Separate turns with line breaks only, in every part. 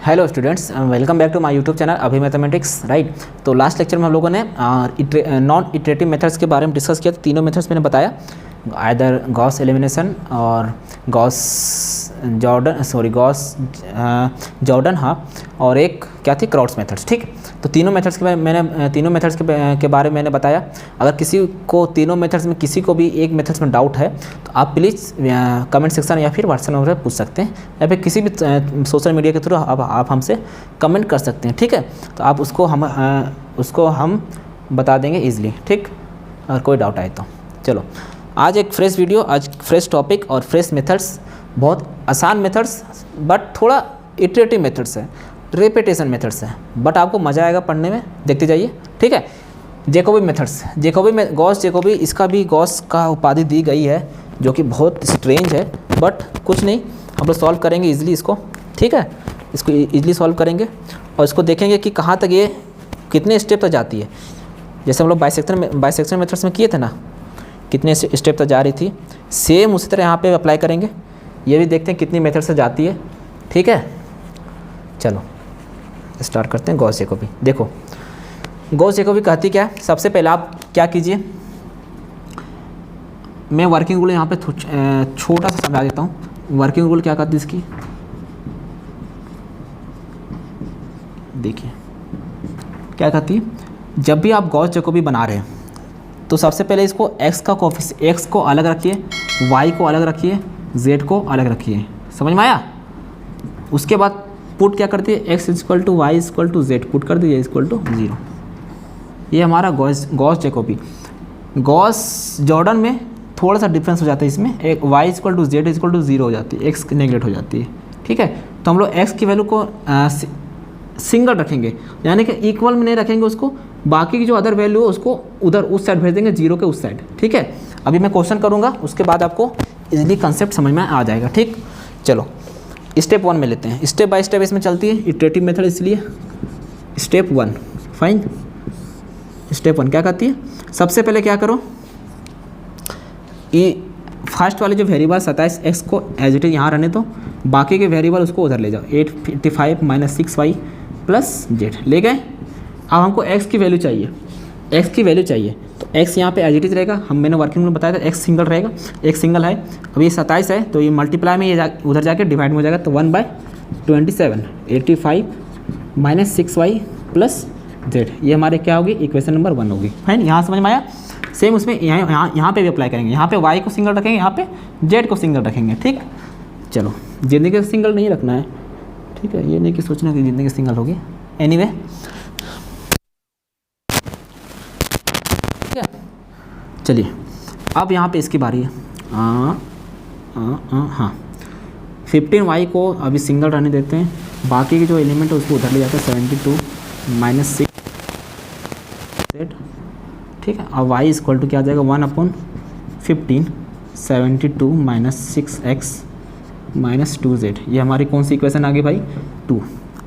Hello students, welcome back to my YouTube channel अभी mathematics. Right, तो last lecture में हम लोगों ने नॉन इटरेटिव मेथड्स के बारे में डिस्कस किया। तो तीनों मेथड्स मैंने बताया, आइदर गॉस एलिमिनेशन और गॉस जॉर्डन हाँ, और एक क्या थी, क्राउड्स मेथड्स। ठीक, तो तीनों मेथड्स के बारे में मैंने बताया। अगर किसी को तीनों मेथड्स में किसी को भी एक मेथड्स में डाउट है तो आप प्लीज़ कमेंट सेक्शन या फिर व्हाट्सएप नंबर पर पूछ सकते हैं, या फिर किसी भी सोशल मीडिया के थ्रू आप हमसे कमेंट कर सकते हैं। ठीक है, तो आप उसको हम बता देंगे ईजिली। ठीक, अगर कोई डाउट आए तो। चलो, आज एक फ्रेश वीडियो, आज फ्रेश टॉपिक और फ्रेश मेथड्स, बहुत आसान मेथड्स बट थोड़ा इटरेटिव मेथड्स है, रिपीटेशन मेथड्स है, बट आपको मज़ा आएगा पढ़ने में, देखते जाइए। ठीक है, जैकोबी मेथड्स, गॉस जैकोबी, इसका भी गॉस का उपाधि दी गई है, जो कि बहुत स्ट्रेंज है, बट कुछ नहीं, हम लोग सॉल्व करेंगे इजीली इसको। ठीक है, इसको इजीली सॉल्व करेंगे और इसको देखेंगे कि कहाँ तक ये कितने स्टेप तक जाती है। जैसे हम लोग बाइसेक्शन मेथड्स में किए थे ना, कितने स्टेप तक जा रही थी, सेम उसी तरह यहाँ पे अप्लाई करेंगे। ये भी देखते हैं कितनी मेथड से जाती है। ठीक है, चलो स्टार्ट करते हैं गॉस जैकोबी। देखो, गॉस जैकोबी कहती क्या है, सबसे पहले आप क्या कीजिए, मैं वर्किंग रूल यहाँ पे छोटा सा समझा देता हूँ। वर्किंग रूल क्या कहती है इसकी, देखिए क्या कहती है। जब भी आप गॉस जैकोबी बना रहे हैं तो सबसे पहले इसको एक्स को अलग रखिए, वाई को अलग रखिए, जेड को अलग रखिए। समझ में आया? उसके बाद पुट क्या करती है, X equal to Y equal to Z put कर दीजिए इक्वल टू 0। ये हमारा गॉस जैकोबी। गॉस जॉर्डन में थोड़ा सा डिफरेंस हो जाता है, इसमें एक Y equal to Z equal to 0 हो जाती है, एक्स नेगलेक्ट हो जाती है। ठीक है, तो हम लोग एक्स की वैल्यू को सिंगल रखेंगे, यानी कि इक्वल में नहीं रखेंगे उसको, बाकी की जो अदर वैल्यू है उसको उधर उस साइड भेज देंगे, 0 के उस साइड। ठीक है, अभी मैं क्वेश्चन करूँगा, उसके बाद आपको इजीली कंसेप्ट समझ में आ जाएगा। ठीक, चलो स्टेप 1 में लेते हैं, स्टेप बाय स्टेप इसमें चलती है इटरेटिव मेथड, इसलिए स्टेप 1 फाइन। स्टेप 1 क्या कहती है, सबसे पहले क्या करो, ये फर्स्ट वाले जो वेरिएबल 27x को एज इट इज यहाँ रहने दो, बाकी के वेरिएबल उसको उधर ले जाओ, 855 माइनस 6y प्लस जेड ले गए। अब हमको x की वैल्यू चाहिए, तो x यहाँ पे एज इट इज रहेगा। मैंने वर्किंग में बताया था x सिंगल रहेगा, x सिंगल है। अब ये 27 है तो ये मल्टीप्लाई में ये उधर जाके डिवाइड में हो जाएगा, तो 1/27 85 माइनस 6y प्लस जेड, ये हमारे क्या होगी, इक्वेशन नंबर 1 होगी। फाइन, यहाँ समझ में आया? सेम उसमें यहाँ पे भी अप्लाई करेंगे, यहाँ पे y को सिंगल रखेंगे, यहाँ पे z को सिंगल रखेंगे। ठीक, चलो जिंदगी का सिंगल नहीं रखना है। ठीक है, ये नहीं कि सोचना कि जिंदगी सिंगल होगी। एनीवे, ठीक है, चलिए अब यहाँ पे इसकी बारी है। हाँ, 15y को अभी सिंगल रहने देते हैं, बाकी के जो एलिमेंट है उसको उधर ले जाते हैं, 72 माइनस 6 जेड। ठीक है, अब y इक्वल टू क्या आ जाएगा, 1/15 72 माइनस 6x माइनस 2z। ये हमारी कौन सी इक्वेशन आ गई भाई, 2।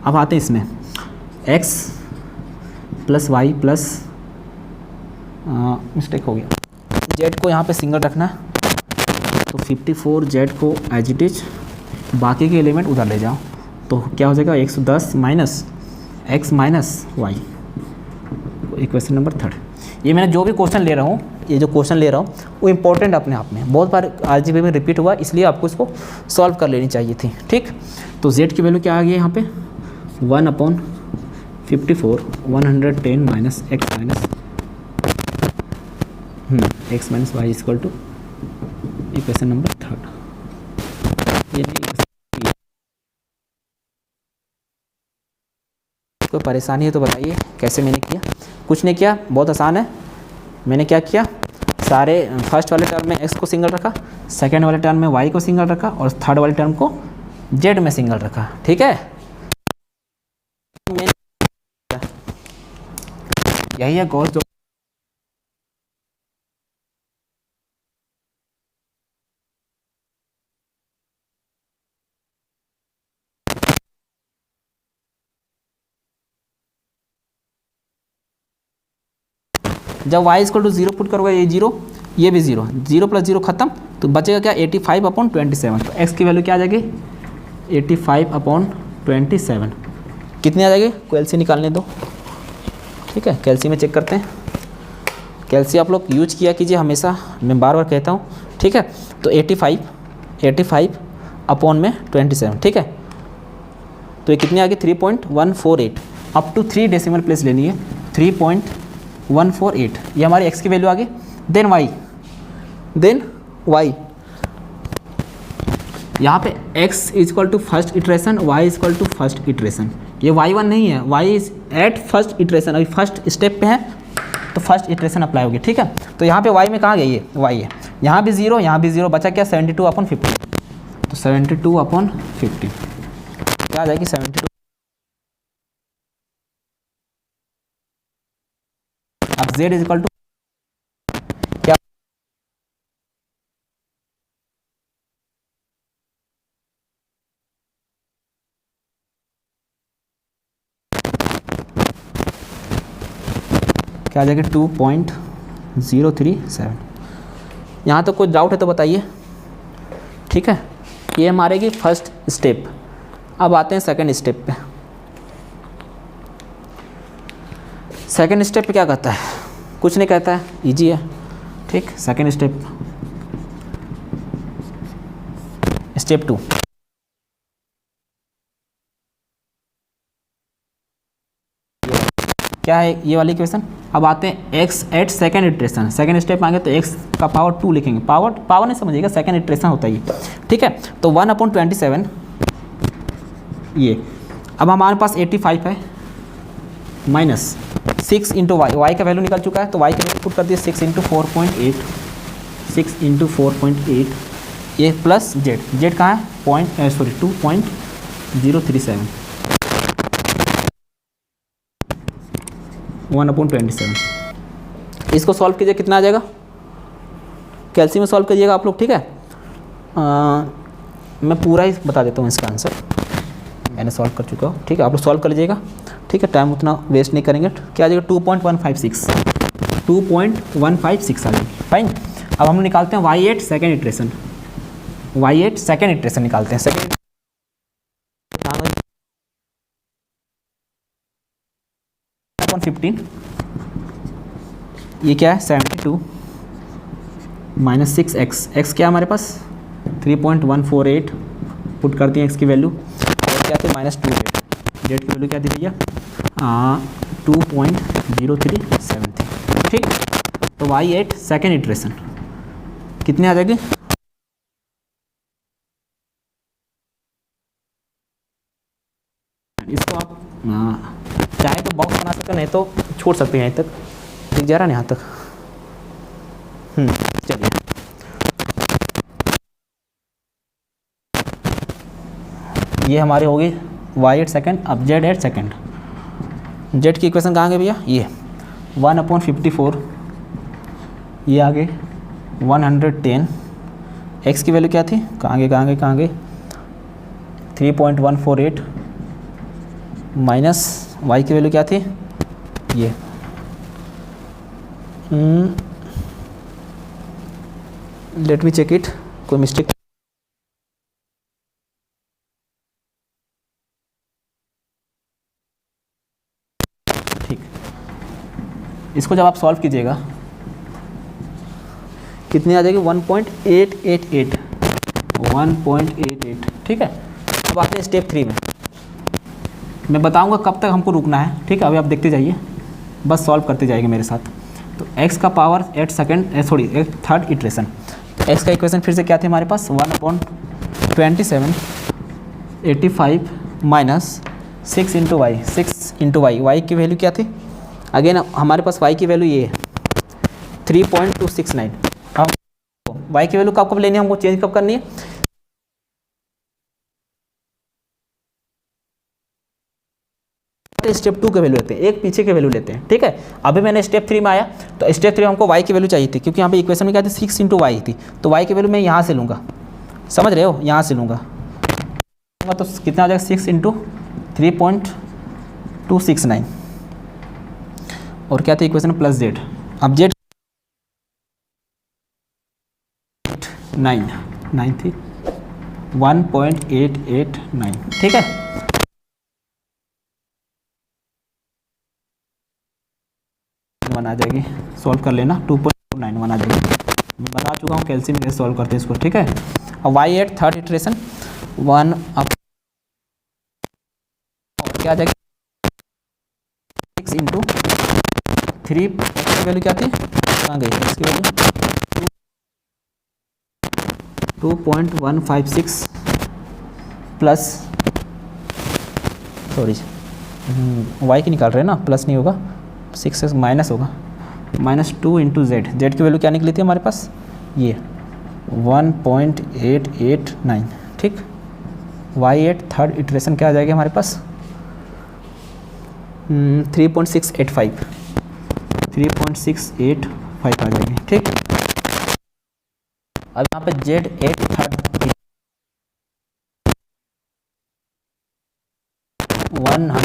अब आते हैं इसमें x plus Y plus mistake हो गया, z को यहाँ पे सिंगल रखना है, तो 54 z को एज इट इज, बाकी के एलिमेंट उधर ले जाओ, तो क्या हो जाएगा 110 minus x minus Y, equation number 3। ये मैंने जो भी क्वेश्चन ले रहा हूँ, वो इंपॉर्टेंट अपने आप में, बहुत बार अलजेब्रा में रिपीट हुआ, इसलिए आपको इसको सॉल्व कर लेनी चाहिए थी। ठीक, तो z की वैल्यू क्या आ गई यहाँ पे, 1/54 110 minus x minus Y equal to equation number 3। कोई परेशानी है तो बताइए कैसे मैंने किया। कुछ नहीं किया, बहुत आसान है। मैंने क्या किया, सारे फर्स्ट वाले टर्म में x को सिंगल रखा, सेकेंड वाले टर्म में y को सिंगल रखा, और थर्ड वाले टर्म को z में सिंगल रखा। ठीक है, यही है गॉस जो जब y इक्वल टू 0 पुट करोगे, ये 0, ये भी 0, 0 प्लस 0 खत्म, तो बचेगा क्या, 85/27। तो x की वैल्यू क्या आ जाएगी, 85/27। कितनी आ जाएगी, कैलसी निकालने दो। ठीक है, कैलसी में चेक करते हैं। कैलसी आप लोग यूज किया कीजिए हमेशा, मैं बार बार कहता हूँ। ठीक है, तो 85 अपॉन में 27। ठीक है, तो ये कितनी आ गई 3.148। अप टू 3 डेसिमल प्लेस लेनी है, 3.148 ये हमारी x की वैल्यू आ गई। देन y यहाँ पे x is equal to first iteration, y is equal to first iteration. ये y1 नहीं है, y is at first iteration, अभी फर्स्ट स्टेप पे है तो फर्स्ट इटरेशन अप्लाई होगी। ठीक है, तो यहाँ पे y में कहाँ गई है, y है, यहाँ भी 0, यहाँ भी 0, बचा क्या 72/50। तो 72/50 क्या आ जाएगी 72। अब z इजक्वल टू क्या, क्या आ जाएगी 2.037। यहाँ तो कोई डाउट है तो बताइए। ठीक है, ये मारेगी फर्स्ट स्टेप। अब आते हैं सेकंड स्टेप पे। सेकंड स्टेप पे क्या कहता है, कुछ नहीं कहता है, इजी है। ठीक, सेकंड स्टेप, स्टेप 2 क्या है, ये वाली इक्वेशन। अब आते हैं x at second iteration. Second step आएंगे तो x का पावर 2 लिखेंगे, पावर नहीं समझिएगा, सेकंड इटरेशन होता है ये। ठीक है, तो 1/27 ये। अब हमारे पास 85 है माइनस 6 इंटू वाई का वैल्यू निकल चुका है, तो y का वैल्यू पुट कर दिए 6 इंटू 4.8, 6 इंटू 4.8 ये प्लस जेड कहाँ है 2.037 1/27। इसको सॉल्व कीजिए, कितना आ जाएगा, कैलसी में सॉल्व कीजिएगा आप लोग। ठीक है, मैं पूरा ही बता देता हूँ इसका आंसर, मैंने सॉल्व कर चुका हूँ। ठीक है, आप लोग सॉल्व कर लीजिएगा। ठीक है, टाइम उतना वेस्ट नहीं करेंगे। क्या आ जाएगा 2.156 आ जाएगी। फाइन, अब हम निकालते हैं y8 second iteration, y8 second iteration निकालते हैं। सेकेंड 15 ये क्या है 72 माइनस 6x, x क्या है हमारे पास 3.148 पुट करते हैं x की वैल्यू, और क्या थे माइनस 2 जेड की वैल्यू क्या थी भैया 2.037 थी। ठीक, तो y8 सेकेंड इटरेशन कितने आ जाएगी, इसको आप चाहे तो बॉक्स बना सकते हैं, नहीं तो छोड़ सकते हैं यहीं तक, दिख जा रहा है यहाँ तक। चलिए ये हमारी होगी y8 सेकेंड। अब z8 सेकेंड, जेड की इक्वेशन कहाँ गई भैया, ये 1/54 ये आगे 110, x की वैल्यू क्या थी, कहाँ गई 3.148 माइनस y की वैल्यू क्या थी ये लेट मी चेक इट, कोई मिस्टेक। ठीक, इसको जब आप सॉल्व कीजिएगा कितनी आ जाएगी 1.888। ठीक है, अब आते हैं स्टेप 3 में। मैं बताऊंगा कब तक हमको रुकना है। ठीक है, अभी आप देखते जाइए, बस सॉल्व करते जाएंगे मेरे साथ। तो x का power at second third iteration, x का इक्वेशन फिर से क्या थे हमारे पास 1/27 85 minus 6 into Y, 6 into Y, Y की वैल्यू क्या थी अगेन हमारे पास, y की वैल्यू ये है 3.269। हम y की वैल्यू कब लेनी है, हमको चेंज कब करनी है, स्टेप 2 के वैल्यू लेते हैं, एक पीछे के वैल्यू लेते हैं। ठीक है, अभी मैंने स्टेप 3 में आया, तो स्टेप 3 में हमको y की वैल्यू चाहिए थी, क्योंकि यहाँ पे इक्वेशन में क्या थी 6 इंटू वाई थी, तो y की वैल्यू मैं यहाँ से लूँगा, समझ रहे हो, यहाँ से लूँगा तो कितना आ जाएगा 6 इंटू 3.269 और क्या था इक्वेशन प्लस जेड। अब जेड 9 थी 1.889। ठीक है, 2.491 आ जाएगी, सॉल्व कर लेना, 2.491 आ जाएगी। मैं बता चुका हूँ कैल्शियम कैसे सॉल्व करते हैं इसको, ठीक है। अब Y at third iteration 1 up और क्या आ जाएगी 6 इंटू 3, की वैल्यू क्या थी, कहाँ गई इसकी वैल्यू 2.156 प्लस, सॉरी वाई की निकाल रहे हैं ना, प्लस नहीं होगा, 6 माइनस होगा, -2 इंटू जेड, जेड की वैल्यू क्या निकली थी हमारे पास, ये 1.889, ठीक। वाई एट थर्ड इटरेशन क्या आ जाएगी हमारे पास 3.685 आ जाएगी, ठीक। अब यहाँ पे जेड एट थर्ड 100,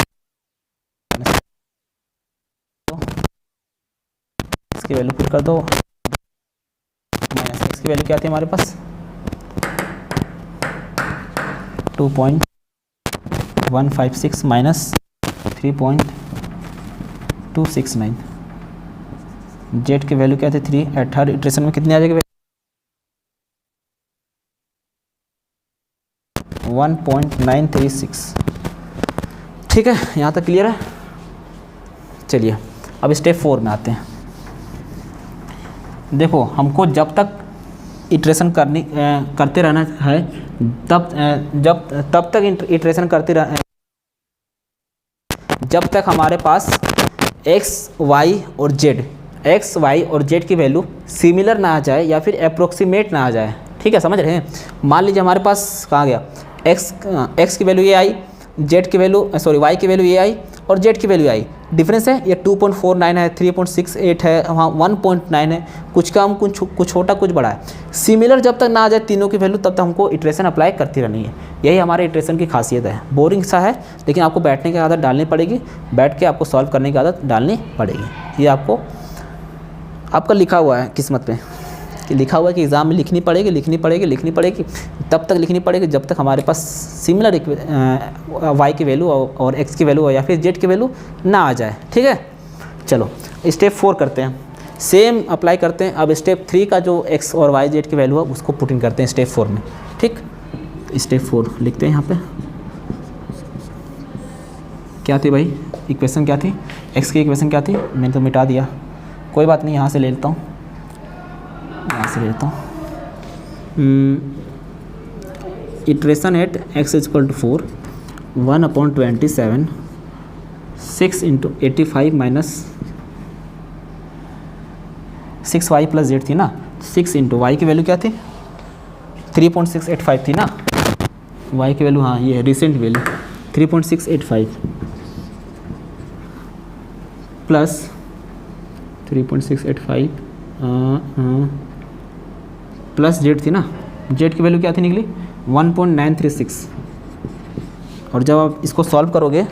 इसकी वैल्यू पुट कर दो, माइनस एक्स की वैल्यू क्या थी हमारे पास 2.156 माइनस 3.269, जेड की वैल्यू क्या थी 3, थर्ड इटरेशन में कितनी आ जाएगी 1.936, ठीक है। यहाँ तक क्लियर है। चलिए अब स्टेप 4 में आते हैं। देखो हमको जब तक इटरेशन करते रहना है तब तक इटरेशन करते रह, जब तक हमारे पास एक्स वाई और जेड की वैल्यू सिमिलर ना आ जाए या फिर अप्रोक्सीमेट ना आ जाए, ठीक है, समझ रहे हैं। मान लीजिए हमारे पास कहाँ गया एक्स की वैल्यू ये आई, जेड की वैल्यू वाई की वैल्यू ये आई और जेड की वैल्यू आई, डिफरेंस है ये 2.49 है, 3.68 है, वहाँ 1.9 है, कुछ कम कुछ छोटा कुछ बड़ा है। सिमिलर जब तक ना आ जाए तीनों की वैल्यू तब तक हमको इटरेशन अप्लाई करती रहनी है। यही हमारे इटरेशन की खासियत है। बोरिंग सा है लेकिन आपको बैठने की आदत डालनी पड़ेगी, बैठ के आपको सॉल्व करने की आदत डालनी पड़ेगी। ये आपका लिखा हुआ है किस्मत पे कि लिखा हुआ है कि एग्ज़ाम में लिखनी पड़ेगी, तब तक लिखनी पड़ेगी जब तक हमारे पास सिमिलर वाई की वैल्यू और एक्स की वैल्यू या फिर जेड की वैल्यू ना आ जाए, ठीक है। चलो स्टेप 4 करते हैं, सेम अप्लाई करते हैं। अब स्टेप 3 का जो एक्स और वाई जेड की वैल्यू है उसको पुट इन करते हैं स्टेप 4 में, ठीक। स्टेप 4 लिखते हैं यहाँ पे, क्या थी भाई इक्वेशन, क्या थी एक्स की इक्वेशन, क्या थी, मैंने तो मिटा दिया, कोई बात नहीं, यहाँ से ले लेता हूँ, iteration at X is equal to 4, 1/27, 6 into 85 minus 6 Y plus Z थी ना, 6 इंटू वाई की वैल्यू क्या थी 3.685 थी ना, वाई की वैल्यू, हाँ ये recent value 3.685 plus 3.685 plus Z थी ना, जेड की वैल्यू क्या थी निकली 1.936, और जब आप इसको सॉल्व करोगे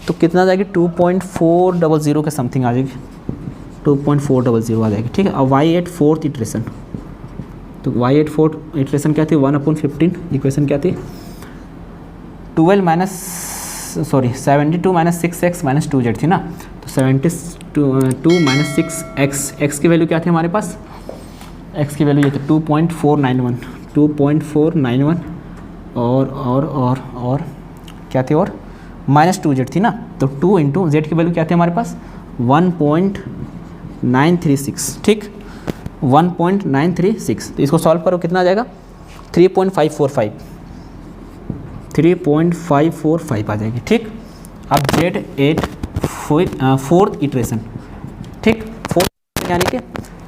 तो कितना आ जाएगी 2.400 के समथिंग आ जाएगी, 2.400 आ जाएगी, ठीक है। अब वाई एट फोर्थ इटरेशन, तो वाई एट फोर्थ इटरेशन क्या थी 1/15, इक्वेशन क्या थी 72 माइनस 6x माइनस 2z थी ना, तो 72 माइनस 6x, एक्स की वैल्यू क्या थी हमारे पास, एक्स की वैल्यू ये थी 2.491 और क्या थी, और माइनस 2z थी ना, तो 2 इंटू जेड की वैल्यू क्या थी हमारे पास 1.936, ठीक 1.936, तो इसको सॉल्व करो कितना आ जाएगा 3.545 आ जाएगी, ठीक। अब जेड एट फोर्थ इटरेशन, ठीक, फोर्थ यानी कि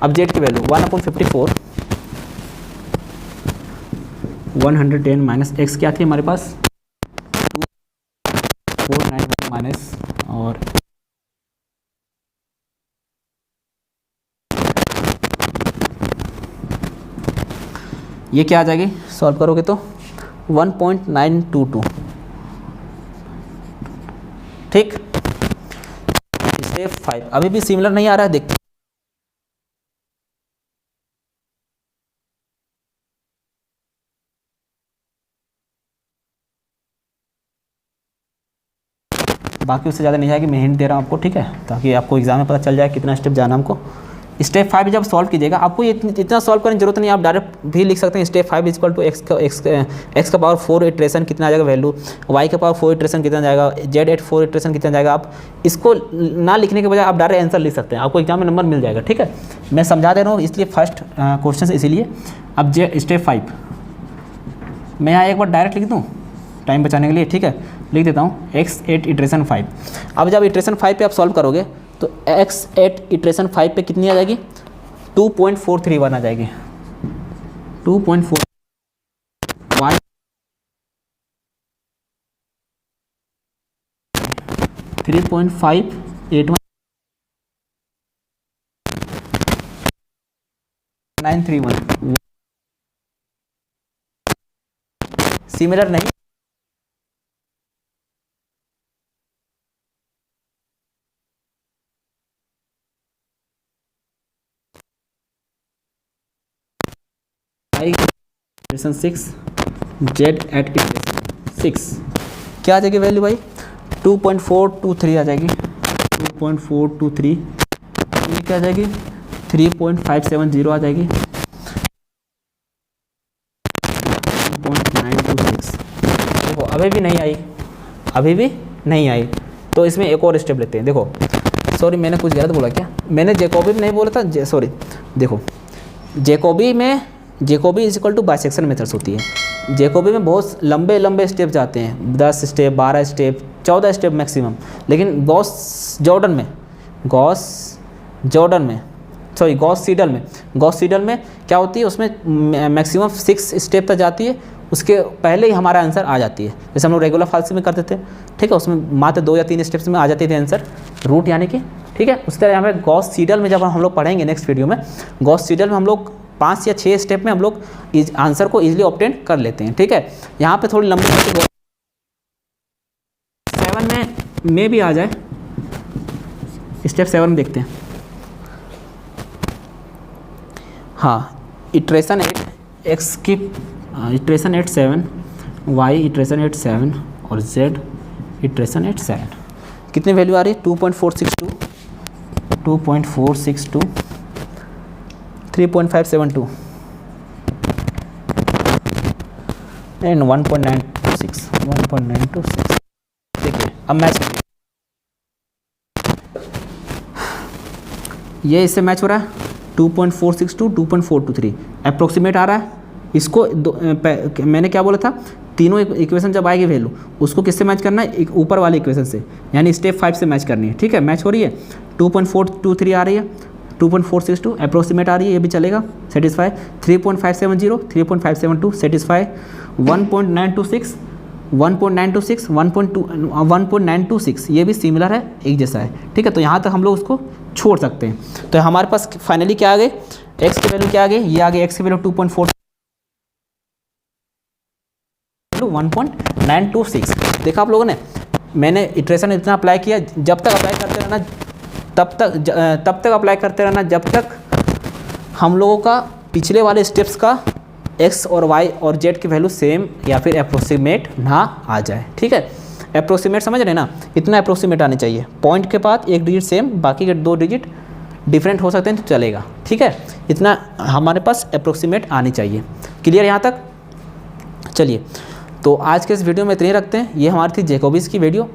अब जेड की वैल्यू 1/54, 110 माइनस एक्स क्या थी हमारे पास 2491 माइनस, और ये क्या आ जाएगी सॉल्व करोगे तो 1.922, ठीक। स्टेप 5 अभी भी सिमिलर नहीं आ रहा है, देखते बाकी उससे ज़्यादा नहीं जाएगी, मैं हिंट दे रहा हूँ आपको, ठीक है, ताकि आपको एग्जाम में पता चल जाए कितना स्टेप जाना हमको। स्टेप 5 जब सॉल्व कीजिएगा, आपको ये इतना सॉल्व करने की जरूरत नहीं, आप डायरेक्ट भी लिख सकते हैं स्टेप 5 इक्वल टू एक्स का पावर 4 इटरेशन कितना आ जाएगा वैल्यू, वाई का पावर 4 इटरेशन कितना जाएगा, जेड एट 4 इटरेशन कितना जाएगा। आप इसको ना लिखने के बजाय आप डायरेक्ट आंसर लिख सकते हैं, आपको एग्जाम में नंबर मिल जाएगा, ठीक है। मैं समझा दे रहा हूँ इसलिए फर्स्ट क्वेश्चन से, इसीलिए। अब स्टेप 5 मैं यहाँ एक बार डायरेक्ट लिख दूँ टाइम बचाने के लिए, ठीक है, लिख देता हूँ x8 इटरेशन 5। अब जब इटरेशन 5 पे आप सॉल्व करोगे तो x8 इटरेशन 5 पे कितनी आ जाएगी, 2.431 आ जाएगी, 2.4 y 3.581 931 सिमिलर नहीं, इक्वेशन 6 जेड एट इक्वेशन 6 क्या आ जाएगी वैल्यू भाई, 2.423 आ जाएगी, 2.423, ये क्या आ जाएगी 3.570 आ जाएगी, 1.926। देखो अभी भी नहीं आई, अभी भी नहीं आई, तो इसमें एक और स्टेप लेते हैं। देखो सॉरी मैंने कुछ गलत बोला क्या, मैंने जैकोबी में नहीं बोला था, सॉरी देखो जैकोबी में, Jacobi is equal to bisection methods होती है। जैकोबी में बहुत लंबे लंबे स्टेप जाते हैं, 10 स्टेप 12 स्टेप 14 स्टेप मैक्सिमम, लेकिन गॉस जॉर्डन सीडल में क्या होती है, उसमें मैक्सिमम 6 स्टेप तक जाती है, उसके पहले ही हमारा आंसर आ जाती है। जैसे हम लोग रेगुलर फालसी में करते थे, ठीक है, उसमें मात्र 2 या 3 स्टेप्स में आ जाते थे आंसर, रूट यानी कि, ठीक है। उस तरह हमें गॉस सीडल में जब हम लोग पढ़ेंगे नेक्स्ट वीडियो में, गॉस सीडल में हम लोग 5 या 6 स्टेप में हम लोग आंसर को इजीली ऑब्टेन कर लेते हैं, ठीक है। यहाँ पे थोड़ी लंबी 7 में भी आ जाए, स्टेप 7 में देखते हैं। हाँ, इटरेशन 8 एक्स की इटरेशन 8 7, वाई इटरेशन 8 7 और जेड इटरेशन 8 7, कितनी वैल्यू आ रही है, 2.462 3.572 एंड 1.926। देखिए अब मैच, ये इससे मैच हो रहा है, 2.462 2.423 अप्रोक्सीमेट आ रहा है। इसको मैंने क्या बोला था, तीनों इक्वेशन जब आएगी वैल्यू, उसको किससे मैच करना है, एक ऊपर वाले इक्वेशन से, यानी स्टेप 5 से मैच करनी है, ठीक है। मैच हो रही है, 2.423 आ रही है, 2.462 अप्रोक्सीमेट आ रही है, ये भी चलेगा, सेटिस्फाई। 3.570 3.572 सेटिस्फाई। 1.926 1.926 ये भी सिमिलर है, एक जैसा है, ठीक है। तो यहाँ तक हम लोग उसको छोड़ सकते हैं। तो हमारे पास फाइनली क्या आ गए, एक्स की वैल्यू क्या आ गई, ये आ गई एक्स की वैल्यू 1.926। देखा आप लोगों ने, मैंने इटरेशन इतना अप्लाई किया, जब तक अप्लाई करते रहना तब तक अप्लाई करते रहना जब तक हम लोगों का पिछले वाले स्टेप्स का एक्स और वाई और जेड की वैल्यू सेम या फिर अप्रोक्सीमेट ना आ जाए, ठीक है। अप्रोक्सीमेट समझ रहे ना, इतना अप्रोक्सीमेट आने चाहिए, पॉइंट के बाद एक डिजिट सेम, बाकी के 2 डिजिट डिफरेंट हो सकते हैं तो चलेगा, ठीक है। इतना हमारे पास अप्रोक्सीमेट आनी चाहिए। क्लियर यहाँ तक, चलिए तो आज के इस वीडियो में इतने ही रखते हैं। ये हमारी थी जैकोबिस की वीडियो।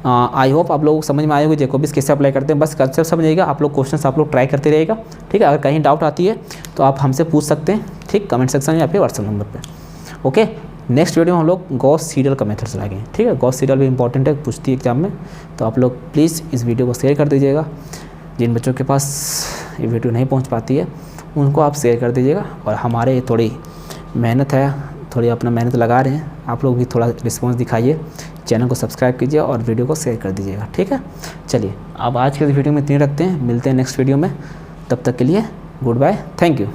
आई होप आप लोग समझ में आए होंगे जैकोबिस कैसे अप्लाई करते हैं, बस कंसेप्ट समझिएगा। आप लोग क्वेश्चन आप लोग ट्राई करते रहिएगा, ठीक है। अगर कहीं डाउट आती है तो आप हमसे पूछ सकते हैं, ठीक, कमेंट सेक्शन में या फिर व्हाट्सएप नंबर पर, ओके। नेक्स्ट वीडियो में हम लोग गॉस सीडल का मेथड चलाएंगे, ठीक है। गॉस सीडल भी इंपॉर्टेंट है, पूछती है एग्जाम में, तो आप लोग प्लीज़ इस वीडियो को शेयर कर दीजिएगा। जिन बच्चों के पास ये वीडियो नहीं पहुँच पाती है उनको आप शेयर कर दीजिएगा। और हमारे थोड़ी मेहनत है, थोड़ी अपना मेहनत लगा रहे हैं, आप लोग भी थोड़ा रिस्पॉन्स दिखाइए, चैनल को सब्सक्राइब कीजिए और वीडियो को शेयर कर दीजिएगा, ठीक है। चलिए अब आज के वीडियो में इतनी रखते हैं, मिलते हैं नेक्स्ट वीडियो में, तब तक के लिए गुड बाय, थैंक यू।